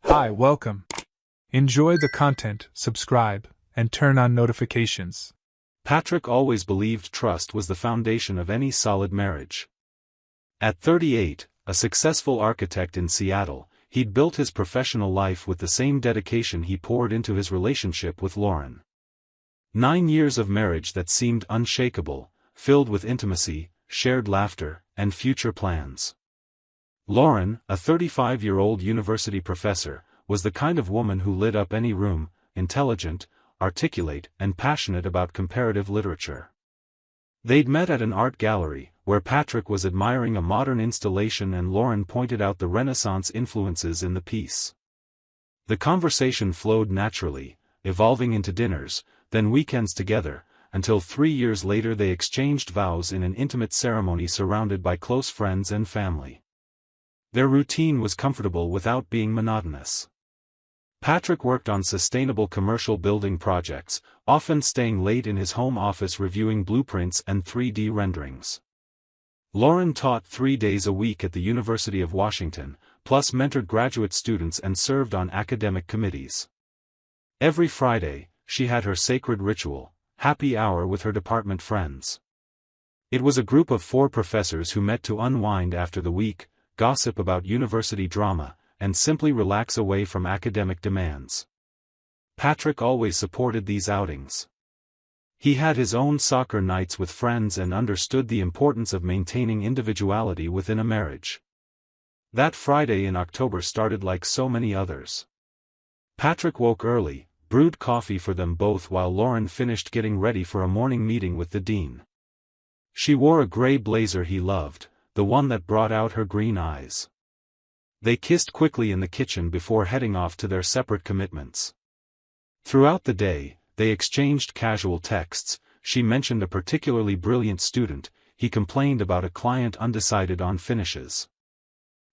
Hi, welcome. Enjoy the content, subscribe, and turn on notifications. Patrick always believed trust was the foundation of any solid marriage. At 38, a successful architect in Seattle, he'd built his professional life with the same dedication he poured into his relationship with Lauren. 9 years of marriage that seemed unshakable, filled with intimacy, shared laughter, and future plans. Lauren, a 35-year-old university professor, was the kind of woman who lit up any room, intelligent, articulate, and passionate about comparative literature. They'd met at an art gallery, where Patrick was admiring a modern installation and Lauren pointed out the Renaissance influences in the piece. The conversation flowed naturally, evolving into dinners, then weekends together, until 3 years later they exchanged vows in an intimate ceremony surrounded by close friends and family. Their routine was comfortable without being monotonous. Patrick worked on sustainable commercial building projects, often staying late in his home office reviewing blueprints and 3D renderings. Lauren taught 3 days a week at the University of Washington, plus mentored graduate students and served on academic committees. Every Friday, she had her sacred ritual, happy hour with her department friends. It was a group of 4 professors who met to unwind after the week, gossip about university drama, and simply relax away from academic demands. Patrick always supported these outings. He had his own soccer nights with friends and understood the importance of maintaining individuality within a marriage. That Friday in October started like so many others. Patrick woke early, brewed coffee for them both while Lauren finished getting ready for a morning meeting with the dean. She wore a gray blazer he loved, the one that brought out her green eyes. They kissed quickly in the kitchen before heading off to their separate commitments. Throughout the day, they exchanged casual texts. She mentioned a particularly brilliant student, he complained about a client undecided on finishes.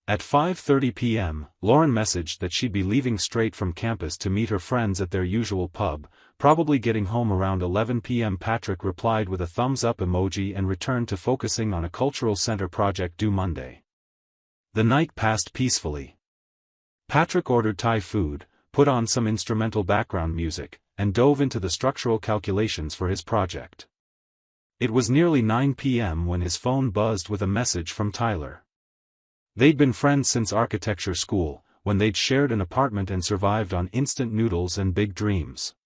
At 5:30 p.m., Lauren messaged that she'd be leaving straight from campus to meet her friends at their usual pub, probably getting home around 11 p.m. Patrick replied with a thumbs-up emoji and returned to focusing on a cultural center project due Monday. The night passed peacefully. Patrick ordered Thai food, put on some instrumental background music, and dove into the structural calculations for his project. It was nearly 9 p.m. when his phone buzzed with a message from Tyler. They'd been friends since architecture school, when they'd shared an apartment and survived on instant noodles and big dreams.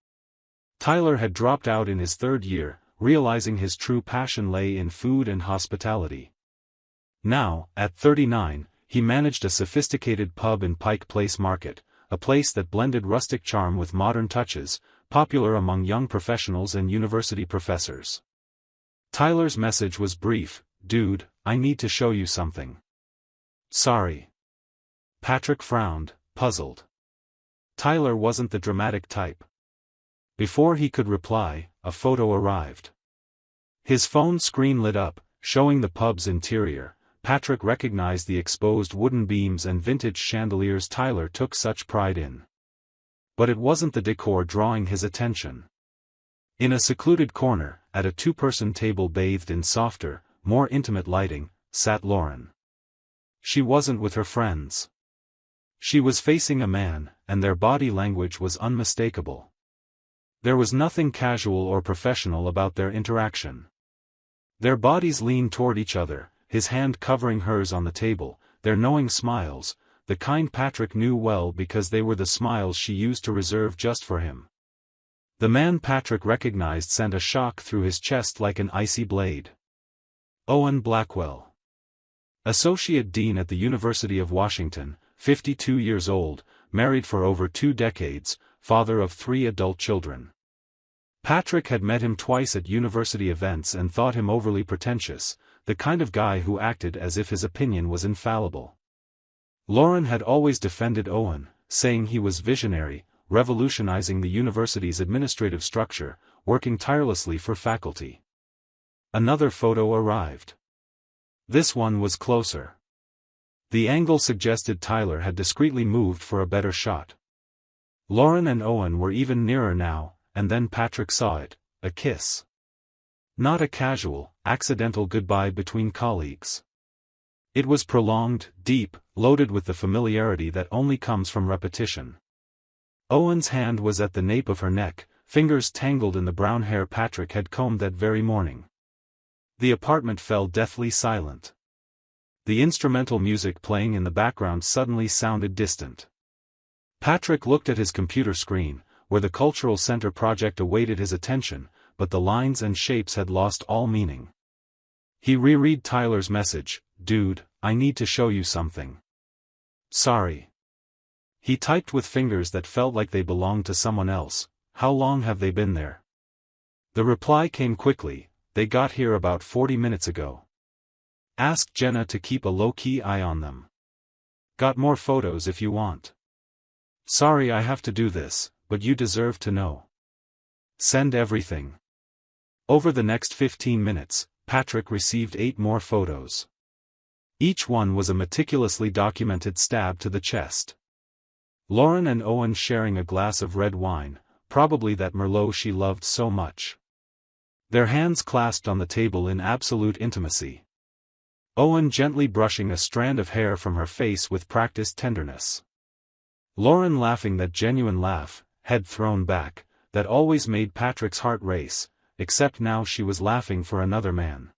Tyler had dropped out in his 3rd year, realizing his true passion lay in food and hospitality. Now, at 39, he managed a sophisticated pub in Pike Place Market, a place that blended rustic charm with modern touches, popular among young professionals and university professors. Tyler's message was brief: "Dude, I need to show you something." "Sorry." Patrick frowned, puzzled. Tyler wasn't the dramatic type. Before he could reply, a photo arrived. His phone screen lit up, showing the pub's interior. Patrick recognized the exposed wooden beams and vintage chandeliers Tyler took such pride in. But it wasn't the decor drawing his attention. In a secluded corner, at a 2-person table bathed in softer, more intimate lighting, sat Lauren. She wasn't with her friends. She was facing a man, and their body language was unmistakable. There was nothing casual or professional about their interaction. Their bodies leaned toward each other, his hand covering hers on the table, their knowing smiles, the kind Patrick knew well because they were the smiles she used to reserve just for him. The man Patrick recognized sent a shock through his chest like an icy blade. Owen Blackwell. Associate Dean at the University of Washington, 52 years old, married for over 2 decades, father of 3 adult children. Patrick had met him twice at university events and thought him overly pretentious, the kind of guy who acted as if his opinion was infallible. Lauren had always defended Owen, saying he was visionary, revolutionizing the university's administrative structure, working tirelessly for faculty. Another photo arrived. This one was closer. The angle suggested Tyler had discreetly moved for a better shot. Lauren and Owen were even nearer now, and then Patrick saw it, a kiss. Not a casual, accidental goodbye between colleagues. It was prolonged, deep, loaded with the familiarity that only comes from repetition. Owen's hand was at the nape of her neck, fingers tangled in the brown hair Patrick had combed that very morning. The apartment fell deathly silent. The instrumental music playing in the background suddenly sounded distant. Patrick looked at his computer screen, where the Cultural Center project awaited his attention, but the lines and shapes had lost all meaning. He reread Tyler's message, "Dude, I need to show you something. Sorry." He typed with fingers that felt like they belonged to someone else. "How long have they been there?" The reply came quickly, "They got here about 40 minutes ago. Ask Jenna to keep a low-key eye on them. Got more photos if you want. Sorry I have to do this, but you deserve to know. Send everything." Over the next 15 minutes, Patrick received 8 more photos. Each one was a meticulously documented stab to the chest. Lauren and Owen sharing a glass of red wine, probably that Merlot she loved so much. Their hands clasped on the table in absolute intimacy. Owen gently brushing a strand of hair from her face with practiced tenderness. Lauren laughing that genuine laugh, head thrown back, that always made Patrick's heart race, except now she was laughing for another man.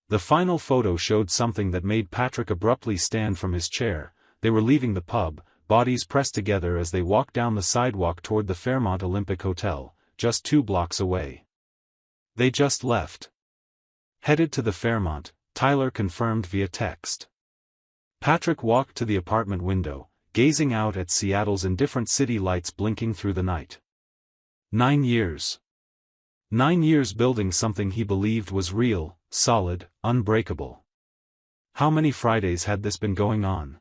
The final photo showed something that made Patrick abruptly stand from his chair. They were leaving the pub, bodies pressed together as they walked down the sidewalk toward the Fairmont Olympic Hotel, just 2 blocks away. They just left. Headed to the Fairmont, Tyler confirmed via text. Patrick walked to the apartment window, gazing out at Seattle's indifferent city lights blinking through the night. 9 years. 9 years building something he believed was real, solid, unbreakable. How many Fridays had this been going on?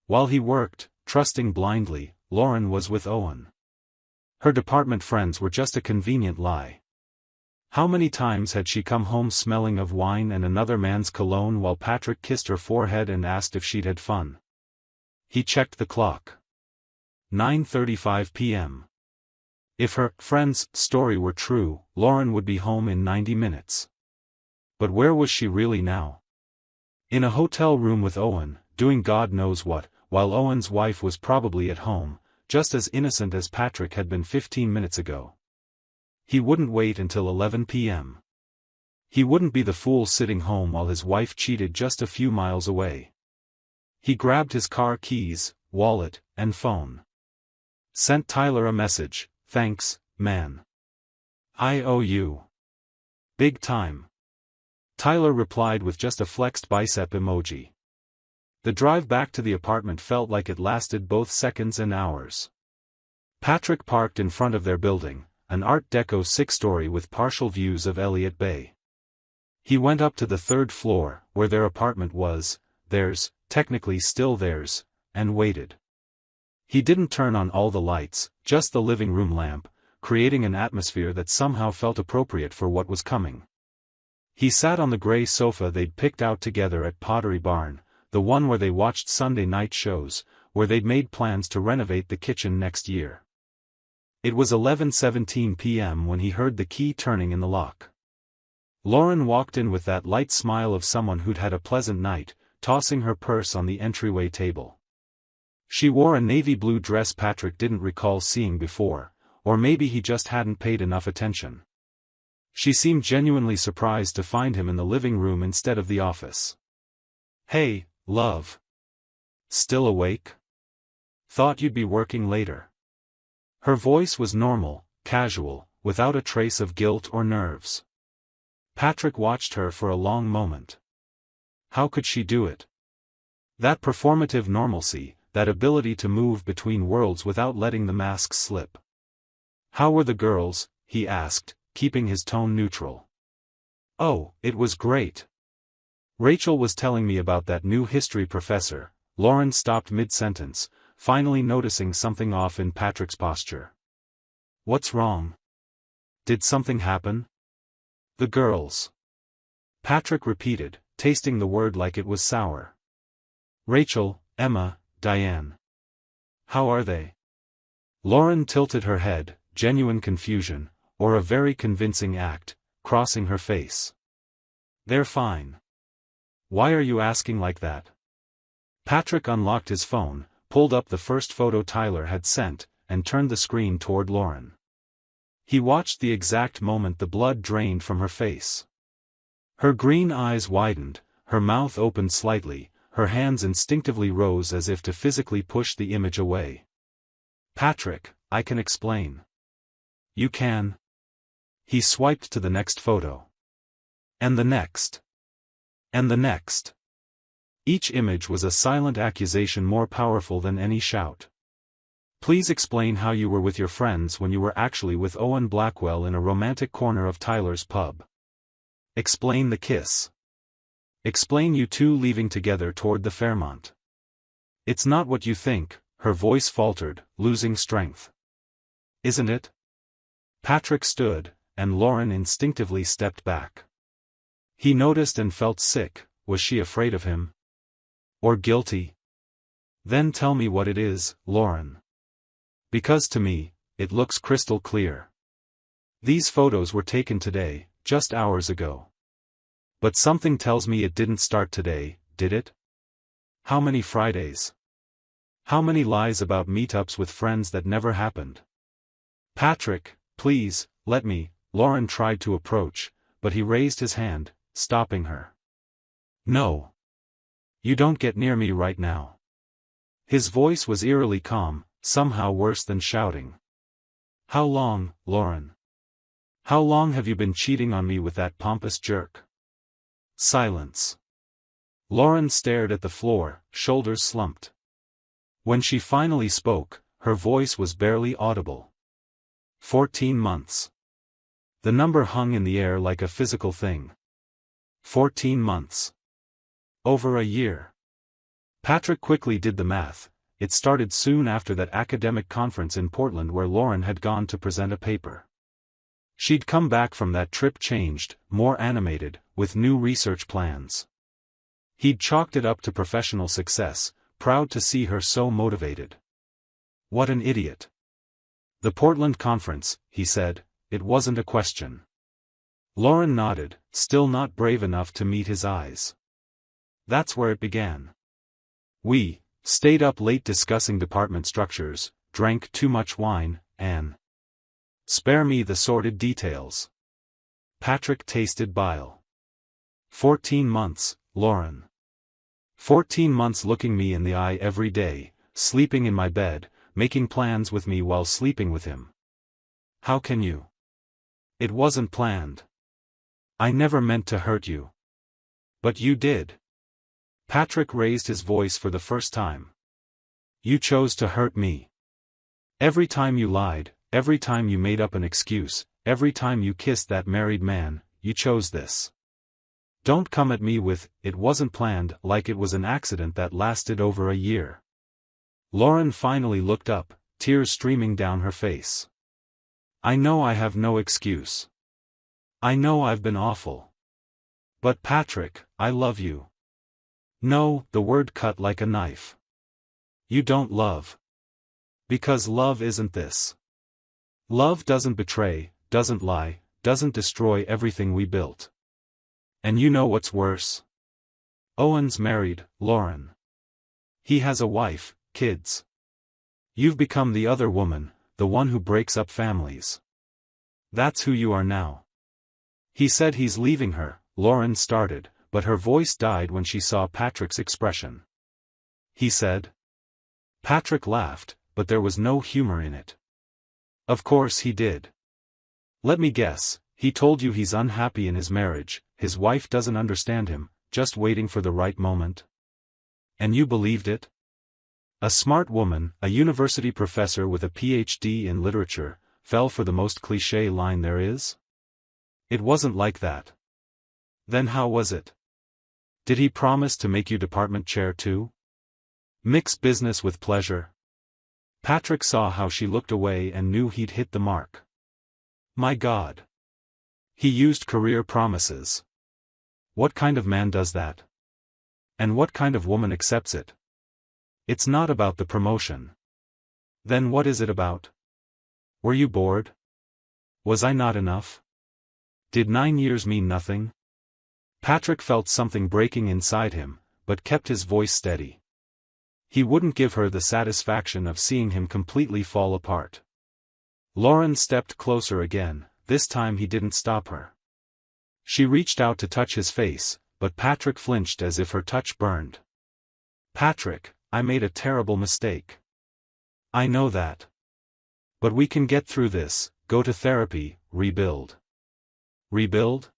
While he worked, trusting blindly, Lauren was with Owen. Her department friends were just a convenient lie. How many times had she come home smelling of wine and another man's cologne while Patrick kissed her forehead and asked if she'd had fun? He checked the clock. 9:35 p.m. If her friend's story were true, Lauren would be home in 90 minutes. But where was she really now? In a hotel room with Owen, doing God knows what, while Owen's wife was probably at home, just as innocent as Patrick had been 15 minutes ago. He wouldn't wait until 11 p.m. He wouldn't be the fool sitting home while his wife cheated just a few miles away. He grabbed his car keys, wallet, and phone. Sent Tyler a message, "Thanks, man. I owe you. Big time." Tyler replied with just a flexed bicep emoji. The drive back to the apartment felt like it lasted both seconds and hours. Patrick parked in front of their building, an Art Deco 6-story with partial views of Elliott Bay. He went up to the 3rd floor, where their apartment was, theirs, technically still theirs, and waited. He didn't turn on all the lights, just the living room lamp, creating an atmosphere that somehow felt appropriate for what was coming. He sat on the gray sofa they'd picked out together at Pottery Barn, the one where they watched Sunday night shows, where they'd made plans to renovate the kitchen next year. It was 11:17 p.m. when he heard the key turning in the lock. Lauren walked in with that light smile of someone who'd had a pleasant night, tossing her purse on the entryway table. She wore a navy blue dress Patrick didn't recall seeing before, or maybe he just hadn't paid enough attention. She seemed genuinely surprised to find him in the living room instead of the office. "Hey, love. Still awake? Thought you'd be working later." Her voice was normal, casual, without a trace of guilt or nerves. Patrick watched her for a long moment. How could she do it? That performative normalcy, that ability to move between worlds without letting the masks slip. "How were the girls?" he asked, keeping his tone neutral. "Oh, it was great. Rachel was telling me about that new history professor." Lauren stopped mid-sentence, finally noticing something off in Patrick's posture. "What's wrong? Did something happen?" "The girls." Patrick repeated, tasting the word like it was sour. "Rachel, Emma, Diane. How are they?" Lauren tilted her head, genuine confusion, or a very convincing act, crossing her face. "They're fine. Why are you asking like that? Patrick unlocked his phone, pulled up the first photo Tyler had sent, and turned the screen toward Lauren. He watched the exact moment the blood drained from her face. Her green eyes widened, her mouth opened slightly, her hands instinctively rose as if to physically push the image away. Patrick, I can explain. You can. He swiped to the next photo. And the next. And the next. Each image was a silent accusation more powerful than any shout. Please explain how you were with your friends when you were actually with Owen Blackwell in a romantic corner of Tyler's pub. Explain the kiss. Explain you two leaving together toward the Fairmont. It's not what you think, her voice faltered, losing strength. Isn't it? Patrick stood, and Lauren instinctively stepped back. He noticed and felt sick. Was she afraid of him? Or guilty? Then tell me what it is, Lauren. Because to me, it looks crystal clear. These photos were taken today, just hours ago. But something tells me it didn't start today, did it? How many Fridays? How many lies about meetups with friends that never happened? Patrick, please, let me. Lauren tried to approach, but he raised his hand, stopping her. No. You don't get near me right now. His voice was eerily calm, somehow worse than shouting. How long, Lauren? How long have you been cheating on me with that pompous jerk? Silence. Lauren stared at the floor, shoulders slumped. When she finally spoke, her voice was barely audible. 14 months. The number hung in the air like a physical thing. 14 months. Over a year. Patrick quickly did the math. It started soon after that academic conference in Portland where Lauren had gone to present a paper. She'd come back from that trip changed, more animated, with new research plans. He'd chalked it up to professional success, proud to see her so motivated. What an idiot. The Portland conference, he said, it wasn't a question. Lauren nodded, still not brave enough to meet his eyes. That's where it began. We stayed up late discussing department structures, drank too much wine, and spare me the sordid details. Patrick tasted bile. 14 months, Lauren. 14 months looking me in the eye every day, sleeping in my bed, making plans with me while sleeping with him. How can you? It wasn't planned. I never meant to hurt you. But you did. Patrick raised his voice for the first time. You chose to hurt me. Every time you lied, every time you made up an excuse, every time you kissed that married man, you chose this. Don't come at me with, it wasn't planned, like it was an accident that lasted over a year. Lauren finally looked up, tears streaming down her face. I know I have no excuse. I know I've been awful. But Patrick, I love you. No, the word cut like a knife. You don't love. Because love isn't this. Love doesn't betray, doesn't lie, doesn't destroy everything we built. And you know what's worse? Owen's married, Lauren. He has a wife, kids. You've become the other woman, the one who breaks up families. That's who you are now. He said he's leaving her, Lauren started, but her voice died when she saw Patrick's expression. He said. Patrick laughed, but there was no humor in it. Of course he did. Let me guess, he told you he's unhappy in his marriage, his wife doesn't understand him, just waiting for the right moment. And you believed it? A smart woman, a university professor with a PhD in literature, fell for the most cliché line there is? It wasn't like that. Then how was it? Did he promise to make you department chair too? Mix business with pleasure? Patrick saw how she looked away and knew he'd hit the mark. My God. He used career promises. What kind of man does that? And what kind of woman accepts it? It's not about the promotion. Then what is it about? Were you bored? Was I not enough? Did 9 years mean nothing? Patrick felt something breaking inside him, but kept his voice steady. He wouldn't give her the satisfaction of seeing him completely fall apart. Lauren stepped closer again, this time he didn't stop her. She reached out to touch his face, but Patrick flinched as if her touch burned. "Patrick, I made a terrible mistake. I know that. But we can get through this, go to therapy, rebuild." "Rebuild?"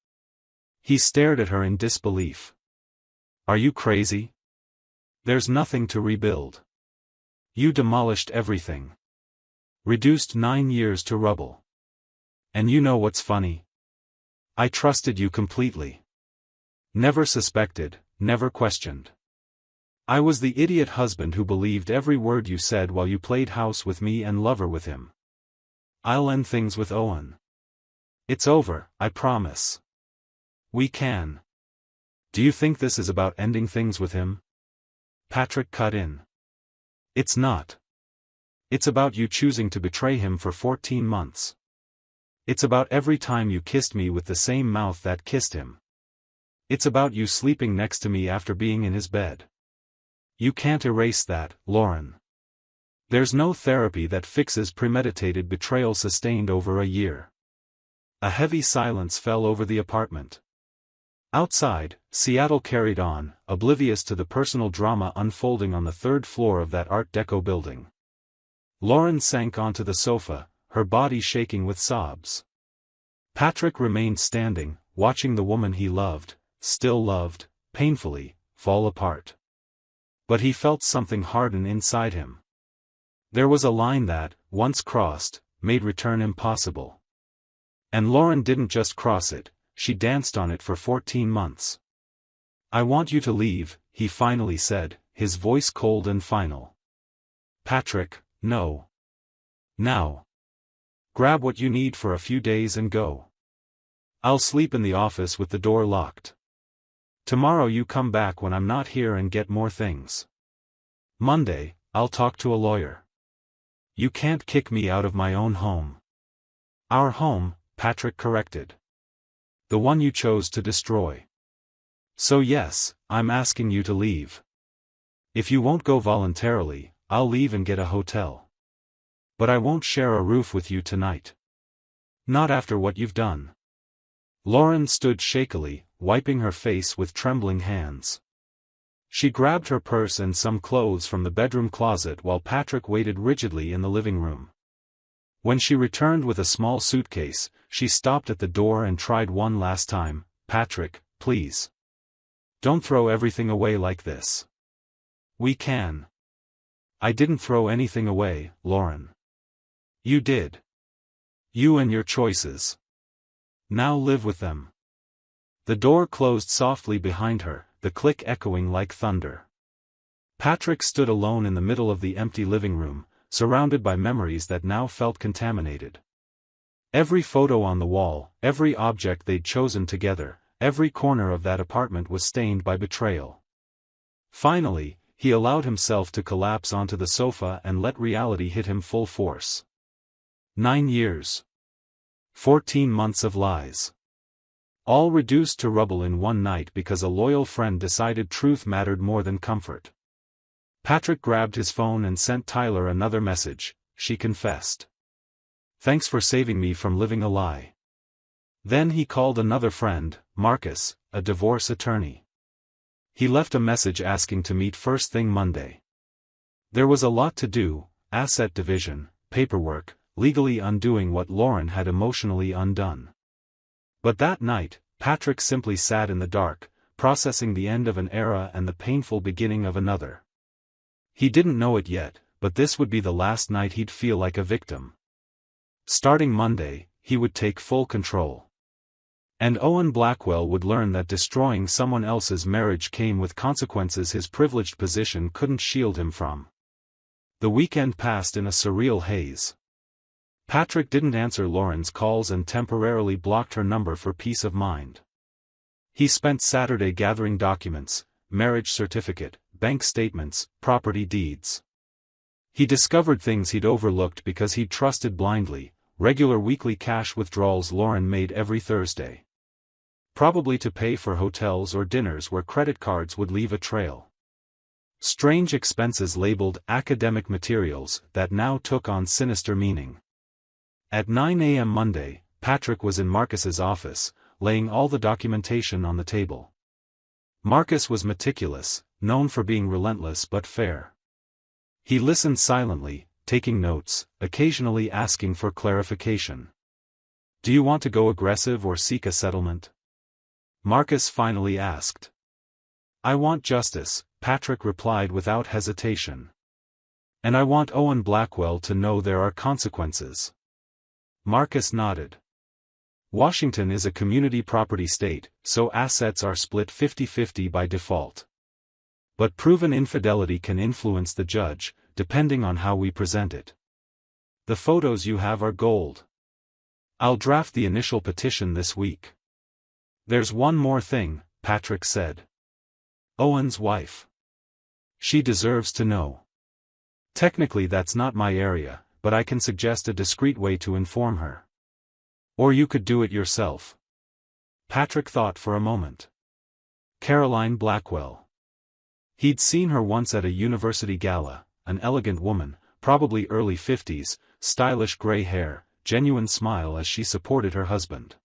He stared at her in disbelief. "Are you crazy? There's nothing to rebuild. You demolished everything. Reduced 9 years to rubble. And you know what's funny? I trusted you completely. Never suspected, never questioned. I was the idiot husband who believed every word you said while you played house with me and lover with him. I'll end things with Owen. It's over, I promise. We can. Do you think this is about ending things with him?" Patrick cut in. "It's not. It's about you choosing to betray him for 14 months. It's about every time you kissed me with the same mouth that kissed him. It's about you sleeping next to me after being in his bed. You can't erase that, Lauren. There's no therapy that fixes premeditated betrayal sustained over a year." A heavy silence fell over the apartment. Outside, Seattle carried on, oblivious to the personal drama unfolding on the 3rd floor of that Art Deco building. Lauren sank onto the sofa, her body shaking with sobs. Patrick remained standing, watching the woman he loved, still loved, painfully, fall apart. But he felt something harden inside him. There was a line that, once crossed, made return impossible. And Lauren didn't just cross it, she danced on it for 14 months. "I want you to leave," he finally said, his voice cold and final. "Patrick, no. Now. Grab what you need for a few days and go. I'll sleep in the office with the door locked. Tomorrow you come back when I'm not here and get more things. Monday, I'll talk to a lawyer. You can't kick me out of my own home." "Our home," Patrick corrected. "The one you chose to destroy. So yes, I'm asking you to leave. If you won't go voluntarily, I'll leave and get a hotel. But I won't share a roof with you tonight. Not after what you've done." Lauren stood shakily, wiping her face with trembling hands. She grabbed her purse and some clothes from the bedroom closet while Patrick waited rigidly in the living room. When she returned with a small suitcase, she stopped at the door and tried one last time. "Patrick, please. Don't throw everything away like this. We can." "I didn't throw anything away, Lauren. You did. You and your choices. Now live with them." The door closed softly behind her, the click echoing like thunder. Patrick stood alone in the middle of the empty living room, surrounded by memories that now felt contaminated. Every photo on the wall, every object they'd chosen together, every corner of that apartment was stained by betrayal. Finally, he allowed himself to collapse onto the sofa and let reality hit him full force. 9 years. 14 months of lies. All reduced to rubble in one night because a loyal friend decided truth mattered more than comfort. Patrick grabbed his phone and sent Tyler another message. She confessed. "Thanks for saving me from living a lie." Then he called another friend, Marcus, a divorce attorney. He left a message asking to meet first thing Monday. There was a lot to do: asset division, paperwork, legally undoing what Lauren had emotionally undone. But that night, Patrick simply sat in the dark, processing the end of an era and the painful beginning of another. He didn't know it yet, but this would be the last night he'd feel like a victim. Starting Monday, he would take full control. And Owen Blackwell would learn that destroying someone else's marriage came with consequences his privileged position couldn't shield him from. The weekend passed in a surreal haze. Patrick didn't answer Lauren's calls and temporarily blocked her number for peace of mind. He spent Saturday gathering documents, marriage certificate, bank statements, property deeds. He discovered things he'd overlooked because he'd trusted blindly: regular weekly cash withdrawals Lauren made every Thursday. Probably to pay for hotels or dinners where credit cards would leave a trail. Strange expenses labeled academic materials that now took on sinister meaning. At 9 a.m. Monday, Patrick was in Marcus's office, laying all the documentation on the table. Marcus was meticulous, known for being relentless but fair. He listened silently, taking notes, occasionally asking for clarification. "Do you want to go aggressive or seek a settlement?" Marcus finally asked. "I want justice," Patrick replied without hesitation. "And I want Owen Blackwell to know there are consequences." Marcus nodded. Washington is a community property state, so assets are split 50-50 by default. But proven infidelity can influence the judge, depending on how we present it. The photos you have are gold. I'll draft the initial petition this week. "There's one more thing," Patrick said. "Owen's wife. She deserves to know. Technically that's not my area, but I can suggest a discreet way to inform her. Or you could do it yourself." Patrick thought for a moment. Caroline Blackwell. He'd seen her once at a university gala, an elegant woman, probably early 50s, stylish gray hair, genuine smile as she supported her husband.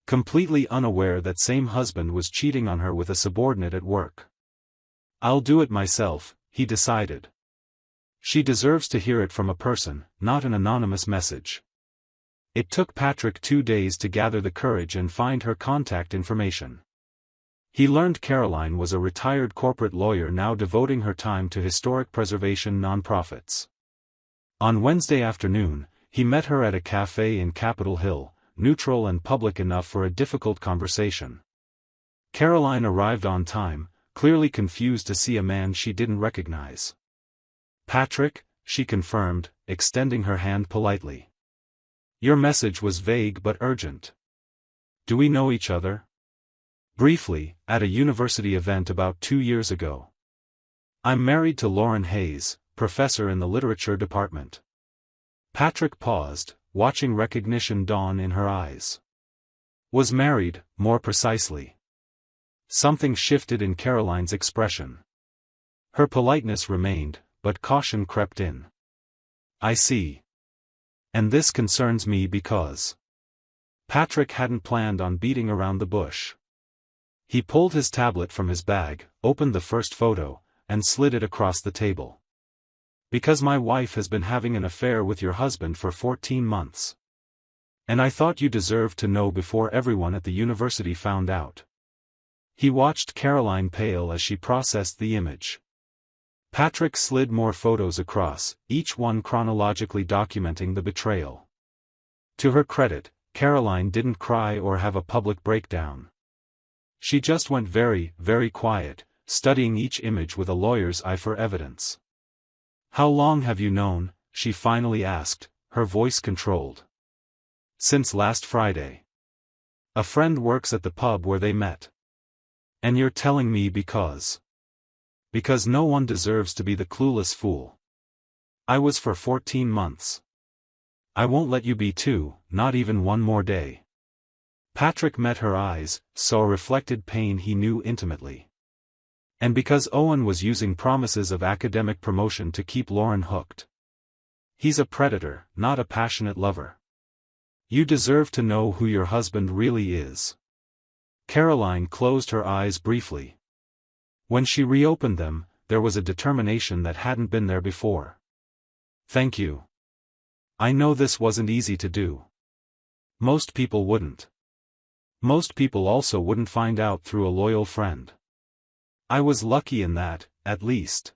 Completely unaware that same husband was cheating on her with a subordinate at work. "I'll do it myself," he decided. She deserves to hear it from a person, not an anonymous message. It took Patrick 2 days to gather the courage and find her contact information. He learned Caroline was a retired corporate lawyer now devoting her time to historic preservation nonprofits. On Wednesday afternoon, he met her at a cafe in Capitol Hill, neutral and public enough for a difficult conversation. Caroline arrived on time, clearly confused to see a man she didn't recognize. "Patrick," she confirmed, extending her hand politely. "Your message was vague but urgent. Do we know each other?" "Briefly, at a university event about 2 years ago. I'm married to Lauren Hayes, professor in the literature department." Patrick paused, watching recognition dawn in her eyes. "Was married, more precisely." Something shifted in Caroline's expression. Her politeness remained, but caution crept in. "I see. And this concerns me because..." Patrick hadn't planned on beating around the bush. He pulled his tablet from his bag, opened the first photo, and slid it across the table. "Because my wife has been having an affair with your husband for 14 months. And I thought you deserved to know before everyone at the university found out." He watched Caroline pale as she processed the image. Patrick slid more photos across, each one chronologically documenting the betrayal. To her credit, Caroline didn't cry or have a public breakdown. She just went very, very quiet, studying each image with a lawyer's eye for evidence. "How long have you known?" she finally asked, her voice controlled. "Since last Friday. A friend works at the pub where they met. And you're telling me because..." "Because no one deserves to be the clueless fool. I was for 14 months. I won't let you be too, not even one more day." Patrick met her eyes, saw reflected pain he knew intimately. "And because Owen was using promises of academic promotion to keep Lauren hooked. He's a predator, not a passionate lover. You deserve to know who your husband really is." Caroline closed her eyes briefly. When she reopened them, there was a determination that hadn't been there before. "Thank you. I know this wasn't easy to do. Most people wouldn't. Most people also wouldn't find out through a loyal friend. I was lucky in that, at least."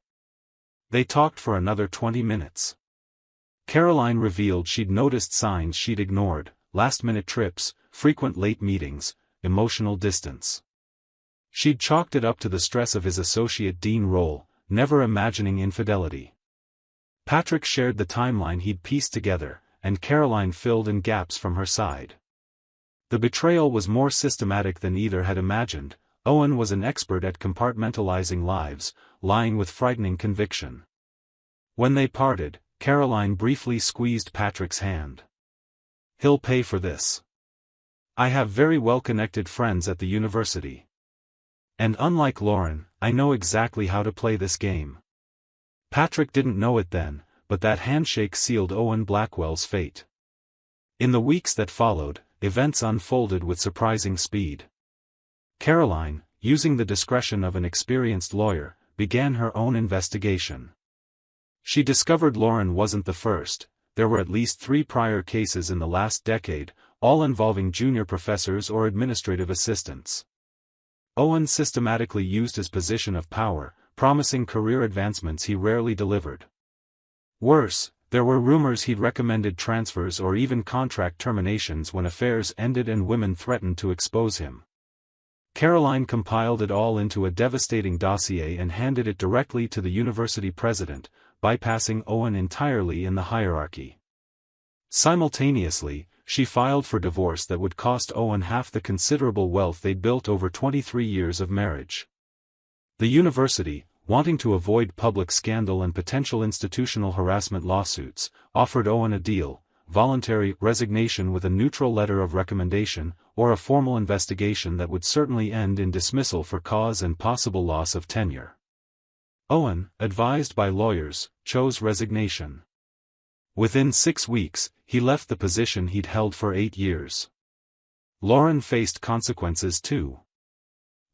They talked for another 20 minutes. Caroline revealed she'd noticed signs she'd ignored: last-minute trips, frequent late meetings, emotional distance. She'd chalked it up to the stress of his associate dean role, never imagining infidelity. Patrick shared the timeline he'd pieced together, and Caroline filled in gaps from her side. The betrayal was more systematic than either had imagined. Owen was an expert at compartmentalizing lives, lying with frightening conviction. When they parted, Caroline briefly squeezed Patrick's hand. "He'll pay for this. I have very well-connected friends at the university. And unlike Lauren, I know exactly how to play this game. Patrick didn't know it then, but that handshake sealed Owen Blackwell's fate. In the weeks that followed, events unfolded with surprising speed. Caroline, using the discretion of an experienced lawyer, began her own investigation. She discovered Lauren wasn't the first. There were at least 3 prior cases in the last decade, all involving junior professors or administrative assistants. Owen systematically used his position of power, promising career advancements he rarely delivered. Worse, there were rumors he'd recommended transfers or even contract terminations when affairs ended and women threatened to expose him. Caroline compiled it all into a devastating dossier and handed it directly to the university president, bypassing Owen entirely in the hierarchy. Simultaneously, she filed for divorce that would cost Owen half the considerable wealth they'd built over 23 years of marriage. The university, wanting to avoid public scandal and potential institutional harassment lawsuits, offered Owen a deal: voluntary resignation with a neutral letter of recommendation, or a formal investigation that would certainly end in dismissal for cause and possible loss of tenure. Owen, advised by lawyers, chose resignation. Within 6 weeks, he left the position he'd held for 8 years. Lauren faced consequences too.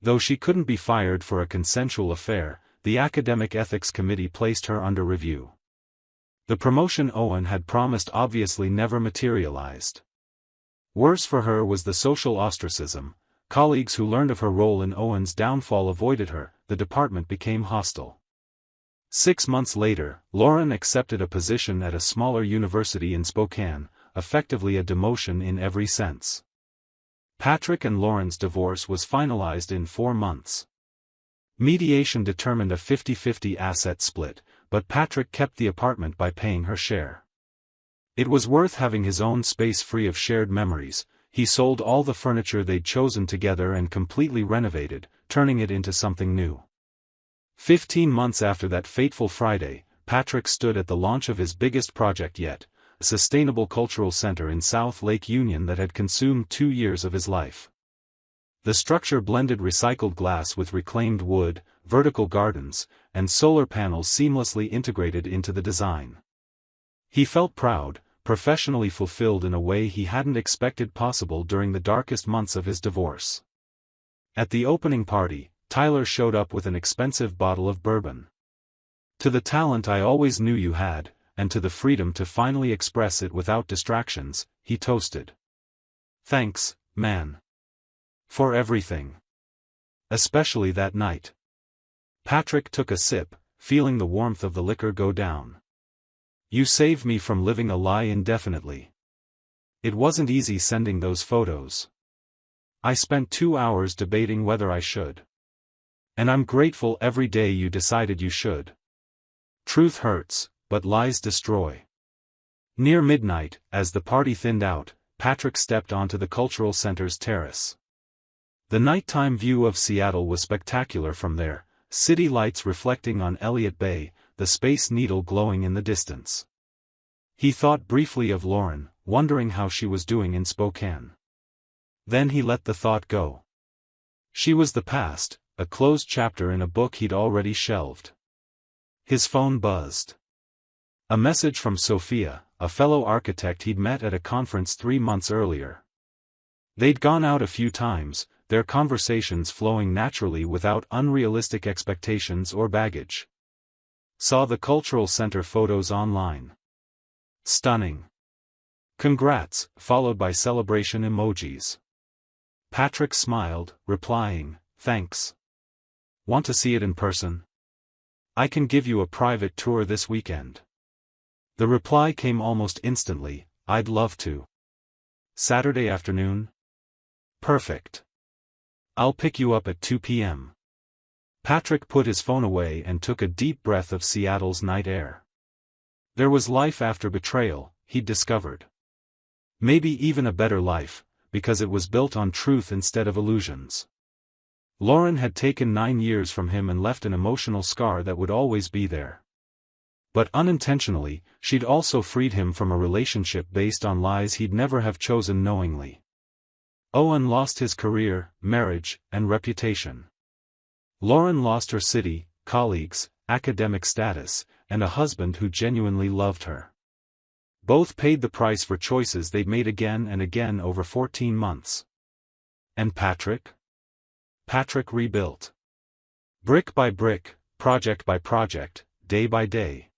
Though she couldn't be fired for a consensual affair, the Academic Ethics Committee placed her under review. The promotion Owen had promised obviously never materialized. Worse for her was the social ostracism. Colleagues who learned of her role in Owen's downfall avoided her. The department became hostile. 6 months later, Lauren accepted a position at a smaller university in Spokane, effectively a demotion in every sense. Patrick and Lauren's divorce was finalized in 4 months. Mediation determined a 50-50 asset split, but Patrick kept the apartment by paying her share. It was worth having his own space free of shared memories. He sold all the furniture they'd chosen together and completely renovated, turning it into something new. 15 months after that fateful Friday, Patrick stood at the launch of his biggest project yet, a sustainable cultural center in South Lake Union that had consumed 2 years of his life. The structure blended recycled glass with reclaimed wood, vertical gardens, and solar panels seamlessly integrated into the design. He felt proud, professionally fulfilled in a way he hadn't expected possible during the darkest months of his divorce. At the opening party, Tyler showed up with an expensive bottle of bourbon. To the talent I always knew you had, and to the freedom to finally express it without distractions, he toasted. Thanks, man. For everything. Especially that night. Patrick took a sip, feeling the warmth of the liquor go down. You saved me from living a lie indefinitely. It wasn't easy sending those photos. I spent 2 hours debating whether I should. And I'm grateful every day you decided you should. Truth hurts, but lies destroy. Near midnight, as the party thinned out, Patrick stepped onto the cultural center's terrace. The nighttime view of Seattle was spectacular from there, city lights reflecting on Elliott Bay, the Space Needle glowing in the distance. He thought briefly of Lauren, wondering how she was doing in Spokane. Then he let the thought go. She was the past, a closed chapter in a book he'd already shelved. His phone buzzed. A message from Sophia, a fellow architect he'd met at a conference 3 months earlier. They'd gone out a few times, their conversations flowing naturally without unrealistic expectations or baggage. Saw the cultural center photos online. Stunning. Congrats, followed by celebration emojis. Patrick smiled, replying, thanks. Want to see it in person? I can give you a private tour this weekend. The reply came almost instantly, I'd love to. Saturday afternoon? Perfect. I'll pick you up at 2 p.m. Patrick put his phone away and took a deep breath of Seattle's night air. There was life after betrayal, he'd discovered. Maybe even a better life, because it was built on truth instead of illusions. Lauren had taken 9 years from him and left an emotional scar that would always be there. But unintentionally, she'd also freed him from a relationship based on lies he'd never have chosen knowingly. Owen lost his career, marriage, and reputation. Lauren lost her city, colleagues, academic status, and a husband who genuinely loved her. Both paid the price for choices they'd made again and again over 14 months. And Patrick? Patrick rebuilt. Brick by brick, project by project, day by day.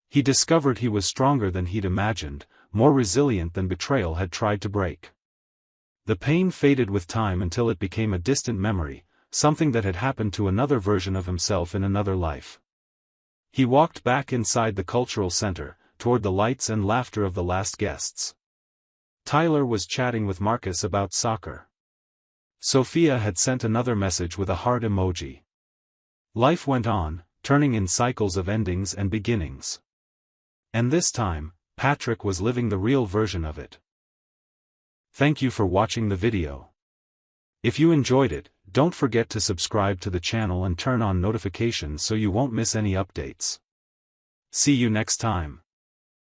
He discovered he was stronger than he'd imagined, more resilient than betrayal had tried to break. The pain faded with time until it became a distant memory, something that had happened to another version of himself in another life. He walked back inside the cultural center, toward the lights and laughter of the last guests. Tyler was chatting with Marcus about soccer. Sophia had sent another message with a heart emoji. Life went on, turning in cycles of endings and beginnings. And this time, Patrick was living the real version of it. Thank you for watching the video. If you enjoyed it, don't forget to subscribe to the channel and turn on notifications so you won't miss any updates. See you next time.